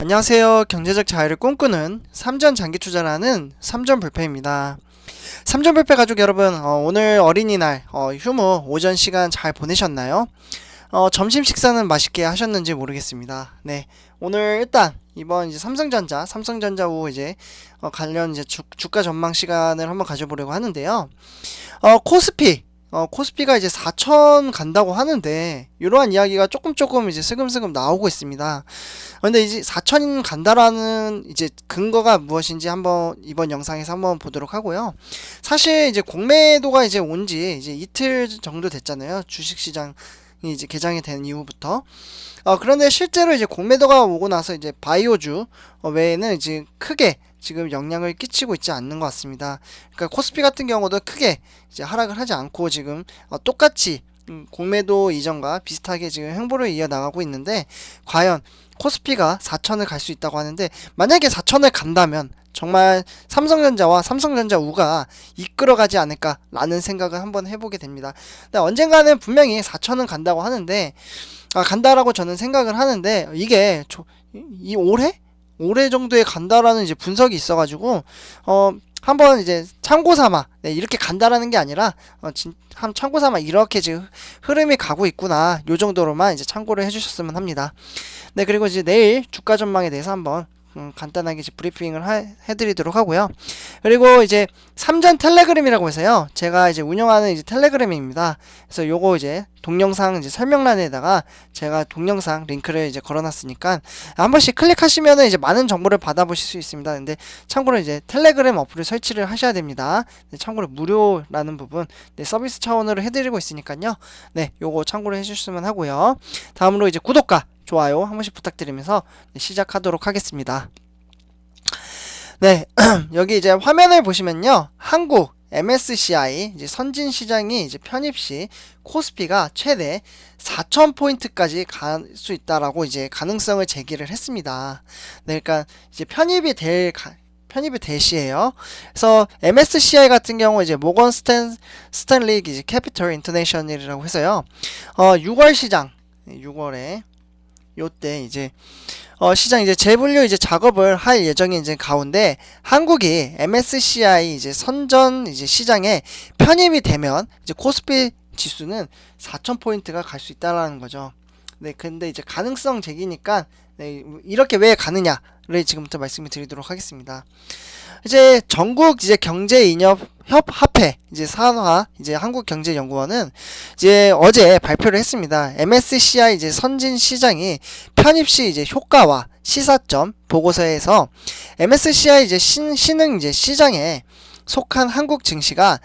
안녕하세요. 경제적 자유를 꿈꾸는 삼전 장기 투자를 하는 삼전불패입니다. 삼전불패 가족 여러분, 오늘 어린이날 휴무 오전 시간 잘 보내셨나요? 점심 식사는 맛있게 하셨는지 모르겠습니다. 네, 오늘 일단 이번 이제 삼성전자 후 이제 관련 이제 주가 전망 시간을 한번 가져보려고 하는데요. 코스피가 이제 4천 간다고 하는데 이러한 이야기가 조금 이제 슬금슬금 나오고 있습니다. 근데 이제 4천 간다라는 이제 근거가 무엇인지 한번 이번 영상에서 한번 보도록 하고요. 사실 이제 공매도가 이제 온지 이제 이틀 정도 됐잖아요. 주식시장이 이제 개장이 된 이후부터. 그런데 실제로 이제 공매도가 오고 나서 이제 바이오주 외에는 이제 크게 지금 영향을 끼치고 있지 않는 것 같습니다. 그러니까 코스피 같은 경우도 크게 이제 하락을 하지 않고 지금 똑같이 공매도 이전과 비슷하게 지금 행보를 이어나가고 있는데, 과연 코스피가 4천을 갈 수 있다고 하는데, 만약에 4천을 간다면 정말 삼성전자와 삼성전자 우가 이끌어가지 않을까라는 생각을 한번 해보게 됩니다. 근데 언젠가는 분명히 4천은 간다고 하는데, 간다라고 저는 생각을 하는데, 이게 이 올해 정도에 간다라는 이제 분석이 있어가지고 한번 이제 참고삼아, 네, 이렇게 간다라는 게 아니라 한 참고삼아 이렇게 지금 흐름이 가고 있구나, 요 정도로만 이제 참고를 해주셨으면 합니다. 네, 그리고 이제 내일 주가 전망에 대해서 한번 간단하게 이제 브리핑을 해드리도록 하고요. 그리고 이제 삼전 텔레그램이라고 해서요, 제가 이제 운영하는 이제 텔레그램입니다. 그래서 요거 이제 동영상 이제 설명란에다가 제가 동영상 링크를 이제 걸어놨으니까 한 번씩 클릭하시면은 이제 많은 정보를 받아보실 수 있습니다. 근데 참고로 이제 텔레그램 어플을 설치를 하셔야 됩니다. 네, 참고로 무료라는 부분, 네, 서비스 차원으로 해드리고 있으니까요. 네, 요거 참고로 해주시면 하고요. 다음으로 이제 구독과 좋아요 한 번씩 부탁드리면서 시작하도록 하겠습니다. 네, 여기 이제 화면을 보시면요, 한국 MSCI 이제 선진 시장이 이제 편입 시 코스피가 최대 4,000포인트까지 갈 수 있다라고 이제 가능성을 제기를 했습니다. 네, 그러니까 이제 편입이 될 시에요. 그래서 MSCI 같은 경우 이제 모건 스탠리 이제 캐피털 인터내셔널이라고 해서요. 6월 시장, 6월에 요때 이제 시장 이제 재분류 이제 작업을 할 예정인 이제 가운데, 한국이 MSCI 이제 선전 이제 시장에 편입이 되면 이제 코스피 지수는 4,000포인트가 갈 수 있다라는 거죠. 네, 근데 이제 가능성 제기니까, 네, 이렇게 왜 가느냐를 지금부터 말씀을 드리도록 하겠습니다. 이제 전국 이제 경제인협협회 이제 산하 이제 한국경제연구원은 이제 어제 발표를 했습니다. MSCI 이제 선진 시장이 편입 시 이제 효과와 시사점 보고서에서 MSCI 이제 신흥 이제 시장에 속한 한국 증시가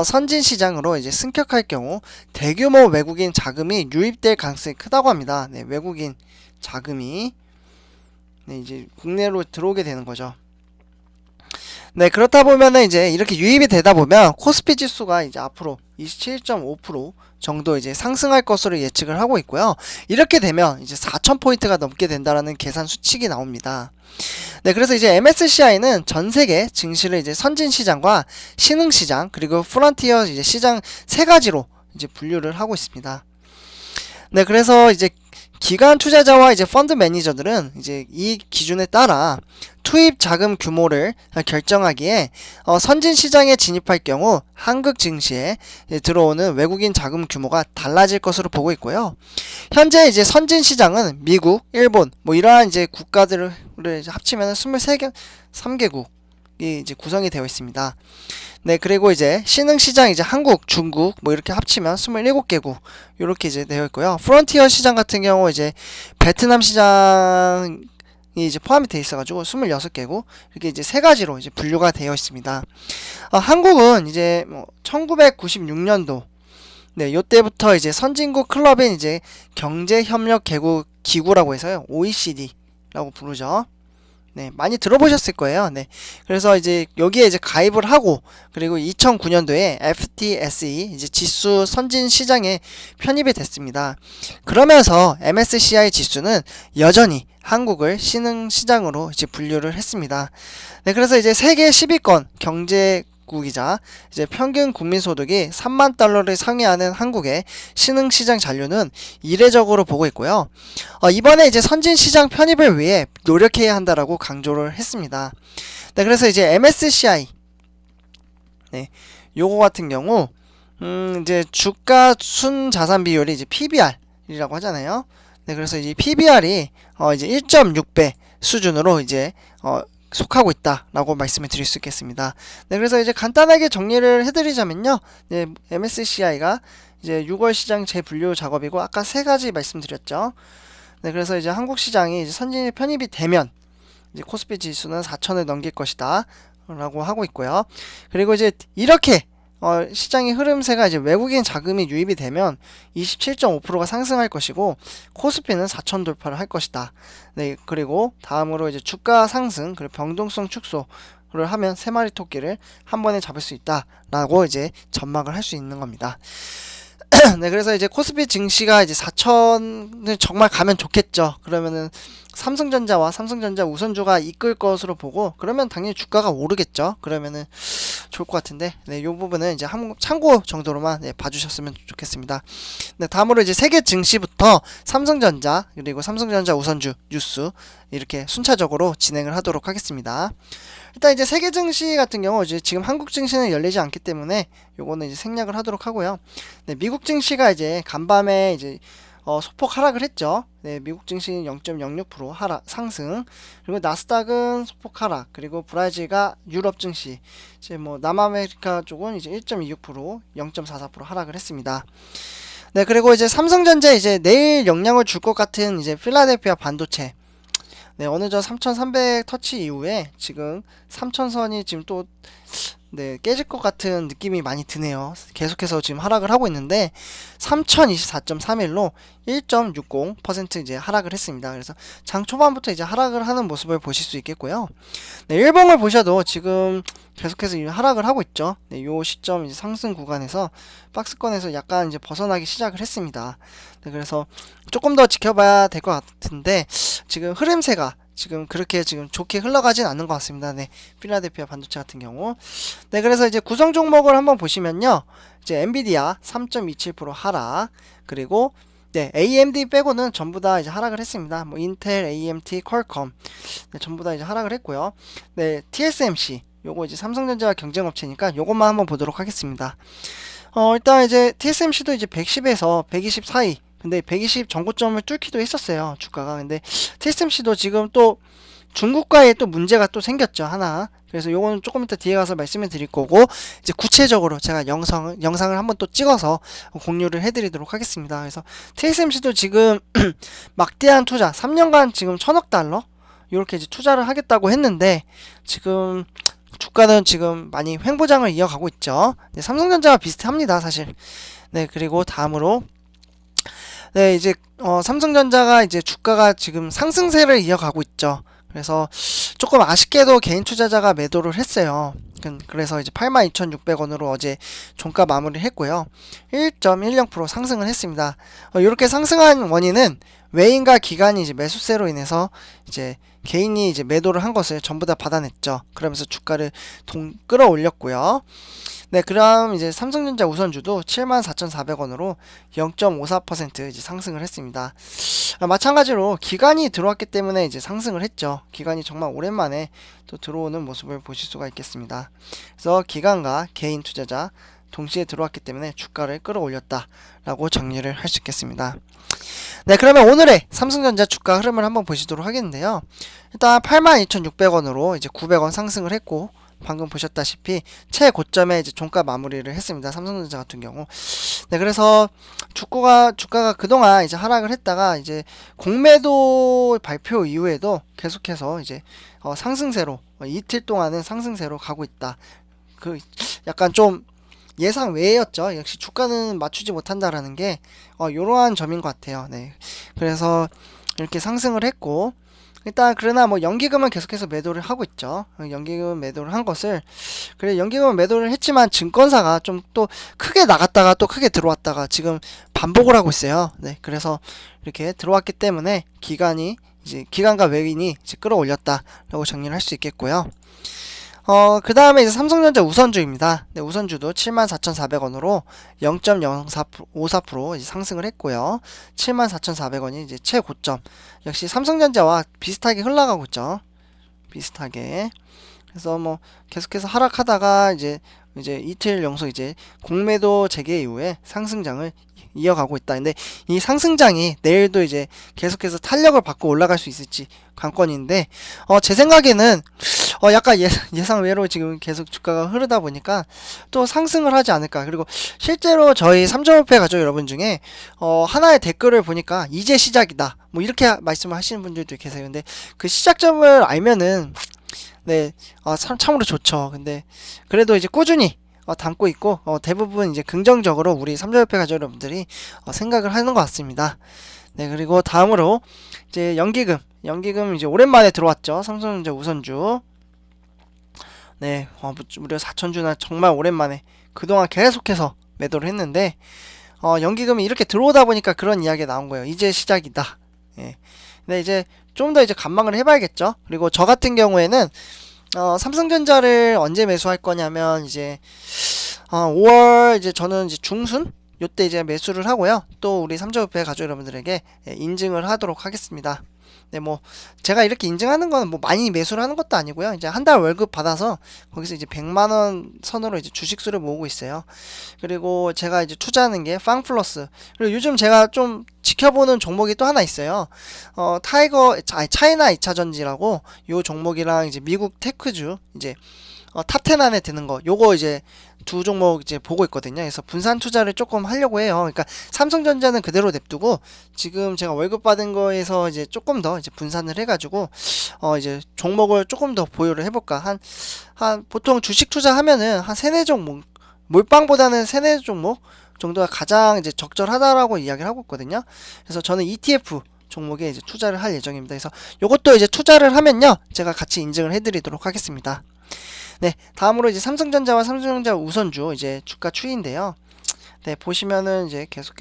선진 시장으로 이제 승격할 경우 대규모 외국인 자금이 유입될 가능성이 크다고 합니다. 네, 외국인 자금이, 네, 이제 국내로 들어오게 되는 거죠. 네, 그렇다 보면은 이제 이렇게 유입이 되다 보면 코스피 지수가 이제 앞으로 27.5% 정도 이제 상승할 것으로 예측을 하고 있고요. 이렇게 되면 이제 4,000포인트가 넘게 된다라는 계산 수칙이 나옵니다. 네, 그래서 이제 MSCI는 전 세계 증시를 이제 선진 시장과 신흥 시장 그리고 프론티어 이제 시장 세 가지로 이제 분류를 하고 있습니다. 네, 그래서 이제 기관 투자자와 이제 펀드 매니저들은 이제 이 기준에 따라 투입 자금 규모를 결정하기에 선진 시장에 진입할 경우 한국 증시에 들어오는 외국인 자금 규모가 달라질 것으로 보고 있고요. 현재 이제 선진 시장은 미국, 일본 뭐 이러한 이제 국가들을 이제 합치면 3개국이 이제 구성이 되어 있습니다. 네, 그리고 이제 신흥 시장 이제 한국, 중국 뭐 이렇게 합치면 27개국 이렇게 이제 되어 있고요. 프론티어 시장 같은 경우 이제 베트남 시장이 이제 포함이 되어 있어가지고 26개국 이렇게 이제 세 가지로 이제 분류가 되어 있습니다. 한국은 이제 뭐 1996년도, 네, 요때부터 이제 선진국 클럽인 이제 경제협력개국 기구라고 해서요, OECD라고 부르죠. 네, 많이 들어보셨을 거예요. 네, 그래서 이제 여기에 이제 가입을 하고, 그리고 2009년도에 FTSE 이제 지수 선진 시장에 편입이 됐습니다. 그러면서 MSCI 지수는 여전히 한국을 신흥 시장으로 이제 분류를 했습니다. 네, 그래서 이제 세계 10위권 국이자 이제 평균 국민소득이 3만 달러를 상회하는 한국의 신흥시장 잔류는 이례적으로 보고 있고요. 이번에 이제 선진시장 편입을 위해 노력해야 한다라고 강조를 했습니다. 네, 그래서 이제 MSCI 네, 요거 같은 경우 이제 주가 순자산 비율이 이제 PBR이라고 하잖아요. 네, 그래서 이 PBR이 이제 1.6배 수준으로 이제 속하고 있다라고 말씀을 드릴 수 있겠습니다. 네, 그래서 이제 간단하게 정리를 해드리자면요. 네, MSCI가 이제 6월 시장 재분류 작업이고 아까 세 가지 말씀드렸죠. 네, 그래서 이제 한국 시장이 이제 선진이 편입이 되면 이제 코스피 지수는 4천을 넘길 것이다 라고 하고 있고요. 그리고 이제 이렇게 시장의 흐름세가 이제 외국인 자금이 유입이 되면 27.5%가 상승할 것이고 코스피는 4천 돌파를 할 것이다. 네, 그리고 다음으로 이제 주가 상승 그리고 병동성 축소를 하면 세 마리 토끼를 한 번에 잡을 수 있다라고 이제 전망을 할 수 있는 겁니다. 네, 그래서 이제 코스피 증시가 이제 4천을 정말 가면 좋겠죠. 그러면은 삼성전자와 삼성전자 우선주가 이끌 것으로 보고 그러면 당연히 주가가 오르겠죠. 그러면은 좋을 것 같은데 네, 요 부분은 이제 참고 정도로만 네, 봐주셨으면 좋겠습니다. 네, 다음으로 이제 세계 증시부터 삼성전자 그리고 삼성전자 우선주 뉴스 이렇게 순차적으로 진행을 하도록 하겠습니다. 일단 이제 세계 증시 같은 경우 이제 지금 한국 증시는 열리지 않기 때문에 요거는 이제 생략을 하도록 하고요. 네, 미국 증시가 이제 간밤에 이제 소폭 하락을 했죠. 네, 미국 증시는 0.06% 하락 상승. 그리고 나스닥은 소폭 하락. 그리고 브라질과 유럽 증시 이제 뭐 남아메리카 쪽은 이제 1.26% 0.44% 하락을 했습니다. 네, 그리고 이제 삼성전자 이제 내일 영향을 줄 것 같은 이제 필라델피아 반도체 네, 어느 저 3300 터치 이후에 지금 3000선이 지금 또 네, 깨질 것 같은 느낌이 많이 드네요. 계속해서 지금 하락을 하고 있는데 3024.31로 1.60% 이제 하락을 했습니다. 그래서 장 초반부터 이제 하락을 하는 모습을 보실 수 있겠고요. 네, 일봉을 보셔도 지금 계속해서 하락을 하고 있죠. 네, 요 시점 이제 상승 구간에서 박스권에서 약간 이제 벗어나기 시작을 했습니다. 네, 그래서 조금 더 지켜봐야 될 것 같은데 지금 흐름세가 지금 그렇게 지금 좋게 흘러가진 않는 것 같습니다. 네, 필라델피아 반도체 같은 경우. 네, 그래서 이제 구성 종목을 한번 보시면요. 이제 엔비디아 3.27% 하락, 그리고 네, AMD 빼고는 전부 다 이제 하락을 했습니다. 뭐 인텔, AMD, 퀄컴 네, 전부 다 이제 하락을 했고요. 네, TSMC 요거 이제 삼성전자 경쟁업체니까 요것만 한번 보도록 하겠습니다. 일단 이제 TSMC도 이제 110에서 120 사이 근데 120 전고점을 뚫기도 했었어요 주가가. 근데 TSMC도 지금 또 중국과의 또 문제가 또 생겼죠 하나. 그래서 요거는 조금 이따 뒤에 가서 말씀을 드릴 거고 이제 구체적으로 제가 영상을 한번 또 찍어서 공유를 해드리도록 하겠습니다. 그래서 TSMC도 지금 막대한 투자 3년간 지금 1000억 달러 이렇게 이제 투자를 하겠다고 했는데 지금 주가는 지금 많이 횡보장을 이어가고 있죠. 네, 삼성전자와 비슷합니다 사실. 네, 그리고 다음으로 네, 이제 삼성전자가 이제 주가가 지금 상승세를 이어가고 있죠. 그래서 조금 아쉽게도 개인 투자자가 매도를 했어요. 그래서 이제 82,600원으로 어제 종가 마무리를 했고요. 1.10% 상승을 했습니다. 이렇게 상승한 원인은 외인과 기관이 이제 매수세로 인해서 이제 개인이 이제 매도를 한 것을 전부 다 받아냈죠. 그러면서 주가를 끌어올렸고요. 네, 그럼 이제 삼성전자 우선주도 74,400원으로 0.54% 이제 상승을 했습니다. 마찬가지로 기관이 들어왔기 때문에 이제 상승을 했죠. 기관이 정말 오랜만에 또 들어오는 모습을 보실 수가 있겠습니다. 그래서 기관과 개인 투자자 동시에 들어왔기 때문에 주가를 끌어올렸다라고 정리를 할 수 있겠습니다. 네, 그러면 오늘의 삼성전자 주가 흐름을 한번 보시도록 하겠는데요. 일단 82,600원으로 이제 900원 상승을 했고 방금 보셨다시피 최고점에 이제 종가 마무리를 했습니다. 삼성전자 같은 경우. 네, 그래서 주가가 그동안 이제 하락을 했다가 이제 공매도 발표 이후에도 계속해서 이제 상승세로 이틀 동안은 상승세로 가고 있다. 그 약간 좀 예상 외였죠. 역시 주가는 맞추지 못한다라는 게 이러한 점인 것 같아요. 네, 그래서 이렇게 상승을 했고 일단 그러나 뭐 연기금은 계속해서 매도를 하고 있죠. 연기금 매도를 한 것을 그래 연기금은 매도를 했지만 증권사가 좀 또 크게 나갔다가 또 크게 들어왔다가 지금 반복을 하고 있어요. 네, 그래서 이렇게 들어왔기 때문에 기관과 외인이 이제 끌어올렸다라고 정리를 할 수 있겠고요. 그 다음에 이제 삼성전자 우선주입니다. 네, 우선주도 74,400원으로 0.0454% 이제 상승을 했고요. 74,400원이 이제 최고점. 역시 삼성전자와 비슷하게 흘러가고 있죠. 비슷하게. 그래서 뭐 계속해서 하락하다가 이제 이틀 연속 이제 공매도 재개 이후에 상승장을 이어가고 있다. 근데 이 상승장이 내일도 이제 계속해서 탄력을 받고 올라갈 수 있을지 관건인데, 제 생각에는 약간 예상 외로 지금 계속 주가가 흐르다 보니까 또 상승을 하지 않을까. 그리고 실제로 저희 3.5패 가족 여러분 중에 하나의 댓글을 보니까 이제 시작이다 뭐 이렇게 말씀을 하시는 분들도 계세요. 근데 그 시작점을 알면은 네, 참으로 좋죠. 근데 그래도 이제 꾸준히 담고 있고 대부분 이제 긍정적으로 우리 3.5패 가족 여러분들이 생각을 하는 것 같습니다. 네, 그리고 다음으로 이제 연기금 이제 오랜만에 들어왔죠. 삼성전자 우선주. 네, 무려 4천주나 정말 오랜만에 그동안 계속해서 매도를 했는데 연기금이 이렇게 들어오다 보니까 그런 이야기가 나온 거예요. 이제 시작이다. 예. 근데 이제 좀 더 이제 관망을 해봐야겠죠. 그리고 저 같은 경우에는 삼성전자를 언제 매수할 거냐면 이제 5월 이제 저는 이제 중순 요때 이제 매수를 하고요. 또 우리 3.5패 가족 여러분들에게 인증을 하도록 하겠습니다. 네, 뭐 제가 이렇게 인증하는 거는 뭐 많이 매수를 하는 것도 아니고요. 이제 한 달 월급 받아서 거기서 이제 100만 원 선으로 이제 주식수를 모으고 있어요. 그리고 제가 이제 투자하는 게 빵플러스. 그리고 요즘 제가 좀 지켜보는 종목이 또 하나 있어요. 차이나 2차전지라고 요 종목이랑 이제 미국 테크주 이제 탑10 안에 드는 거 요거 이제 두 종목 이제 보고 있거든요. 그래서 분산 투자를 조금 하려고 해요. 그러니까 삼성전자는 그대로 냅두고 지금 제가 월급 받은 거에서 이제 조금 더 이제 분산을 해가지고 이제 종목을 조금 더 보유를 해볼까. 한 보통 주식 투자하면은 한 세네 종목 몰빵보다는 세네 종목 정도가 가장 이제 적절하다라고 이야기를 하고 있거든요. 그래서 저는 ETF 종목에 이제 투자를 할 예정입니다. 그래서 요것도 이제 투자를 하면요 제가 같이 인증을 해드리도록 하겠습니다. 네, 다음으로 이제 삼성전자와 삼성전자 우선주 이제 주가 추이인데요. 네, 보시면은 이제 계속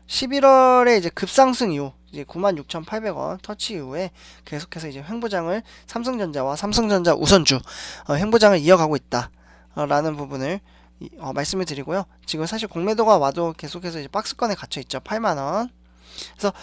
11월에 이제 급상승 이후 이제 96,800원 터치 이후에 계속해서 이제 횡보장을 삼성전자와 삼성전자 우선주 횡보장을 이어가고 있다. 라는 부분을 말씀을 드리고요. 지금 사실 공매도가 와도 계속해서 이제 박스권에 갇혀 있죠. 8만 원. 그래서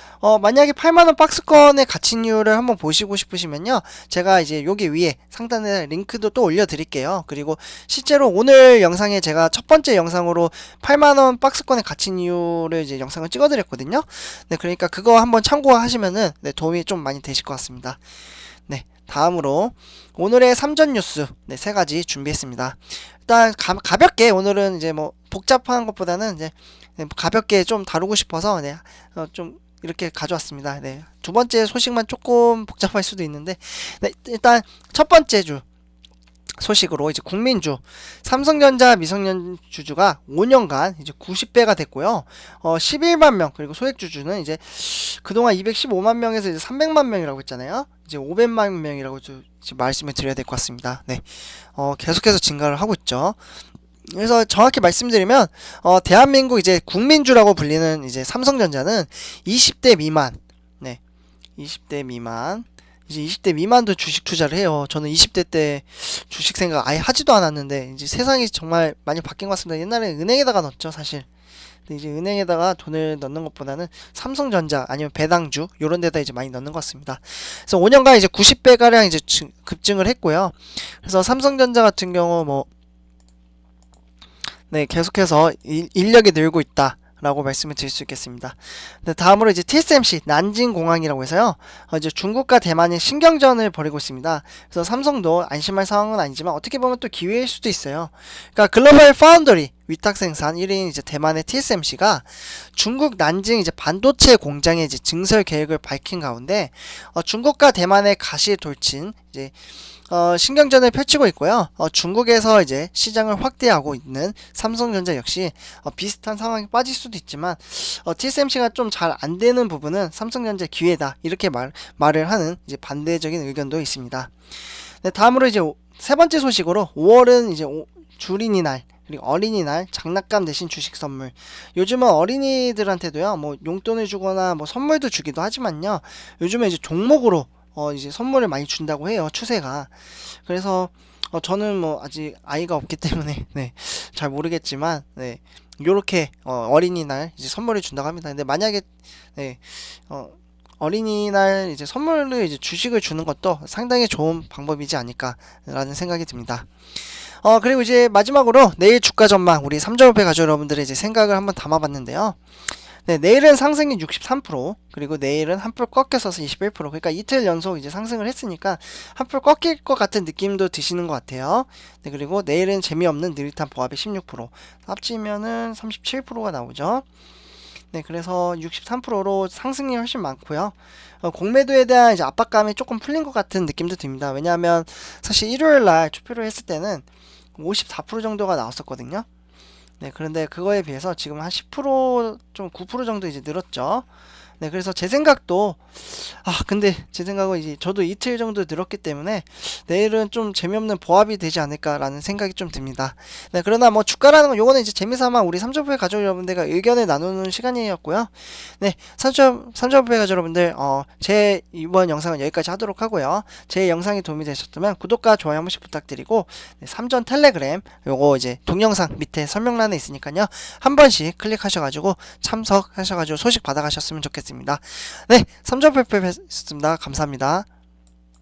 만약에 8만원 박스권에 갇힌 이유를 한번 보시고 싶으시면요 제가 이제 여기 위에 상단에 링크도 또 올려드릴게요. 그리고 실제로 오늘 영상에 제가 첫 번째 영상으로 8만원 박스권에 갇힌 이유를 이제 영상을 찍어드렸거든요. 네, 그러니까 그거 한번 참고하시면은 네, 도움이 좀 많이 되실 것 같습니다. 네, 다음으로 오늘의 삼전 뉴스 네, 세 가지 준비했습니다. 일단 가볍게 오늘은 이제 뭐 복잡한 것보다는 이제 가볍게 좀 다루고 싶어서 네, 좀 이렇게 가져왔습니다. 네, 두 번째 소식만 조금 복잡할 수도 있는데 네, 일단 첫 번째 주 소식으로 이제 국민주 삼성전자 미성년주주가 5년간 이제 90배가 됐고요. 11만 명 그리고 소액주주는 이제 그동안 215만 명에서 이제 300만 명이라고 했잖아요. 이제 500만 명이라고 지금 말씀을 드려야 될 것 같습니다. 네, 계속해서 증가를 하고 있죠. 그래서 정확히 말씀드리면 대한민국 이제 국민주라고 불리는 이제 삼성전자는 20대 미만, 네, 20대 미만, 이제 20대 미만도 주식 투자를 해요. 저는 20대 때 주식 생각 아예 하지도 않았는데 이제 세상이 정말 많이 바뀐 것 같습니다. 옛날에 은행에다가 넣었죠, 사실. 근데 이제 은행에다가 돈을 넣는 것보다는 삼성전자 아니면 배당주 요런 데다 이제 많이 넣는 것 같습니다. 그래서 5년간 이제 90배 가량 이제 급증을 했고요. 그래서 삼성전자 같은 경우 뭐 네, 계속해서 인력이 늘고 있다. 라고 말씀을 드릴 수 있겠습니다. 네, 다음으로 이제 TSMC 난징공항이라고 해서요. 이제 중국과 대만이 신경전을 벌이고 있습니다. 그래서 삼성도 안심할 상황은 아니지만 어떻게 보면 또 기회일 수도 있어요. 그러니까 글로벌 파운더리 위탁 생산 1인 이제 대만의 TSMC가 중국 난징 이제 반도체 공장의 이제 증설 계획을 밝힌 가운데 중국과 대만의 가시 돌진 이제 신경전을 펼치고 있고요. 중국에서 이제 시장을 확대하고 있는 삼성전자 역시 비슷한 상황에 빠질 수도 있지만 TSMC가 좀 잘 안 되는 부분은 삼성전자 기회다 이렇게 말을 하는 이제 반대적인 의견도 있습니다. 네, 다음으로 이제 세 번째 소식으로 5월은 이제 주린이날 그리고 어린이날 장난감 대신 주식 선물. 요즘은 어린이들한테도요 뭐 용돈을 주거나 뭐 선물도 주기도 하지만요 요즘에 이제 종목으로 이제 선물을 많이 준다고 해요. 추세가. 그래서 저는 뭐 아직 아이가 없기 때문에 네, 잘 모르겠지만 네, 요렇게 어린이날 이제 선물을 준다고 합니다. 근데 만약에 네, 어, 어린이날 이제 선물을 이제 주식을 주는 것도 상당히 좋은 방법이지 않을까라는 생각이 듭니다. 그리고 이제 마지막으로 내일 주가 전망 우리 삼점업회 가족 여러분들의 이제 생각을 한번 담아봤는데요. 네, 내일은 상승이 63%, 그리고 내일은 한풀 꺾여서 21%. 그러니까 이틀 연속 이제 상승을 했으니까 한풀 꺾일 것 같은 느낌도 드시는 것 같아요. 네, 그리고 내일은 재미없는 느릿한 보합이 16%, 합치면은 37%가 나오죠. 네, 그래서 63%로 상승이 훨씬 많고요. 공매도에 대한 이제 압박감이 조금 풀린 것 같은 느낌도 듭니다. 왜냐하면 사실 일요일 날 투표를 했을 때는 54% 정도가 나왔었거든요. 네, 그런데 그거에 비해서 지금 한 10%좀 9% 정도 이제 늘었죠. 네, 그래서 제 생각도 근데 제 생각은 이제 저도 이틀 정도 늘었기 때문에 내일은 좀 재미없는 보합이 되지 않을까라는 생각이 좀 듭니다. 네, 그러나 뭐 주가라는 건 요거는 이제 재미삼아 우리 삼점부의 가족 여러분들과 의견을 나누는 시간이었고요. 네, 삼점부의 가족 여러분들, 제 이번 영상은 여기까지 하도록 하고요. 제 영상이 도움이 되셨다면 구독과 좋아요 한 번씩 부탁드리고, 네, 삼전 텔레그램 요거 이제 동영상 밑에 설명란에 있으니까요. 한 번씩 클릭하셔가지고 참석하셔가지고 소식 받아가셨으면 좋겠습니다. 네, 삼점부였습니다. 감사합니다.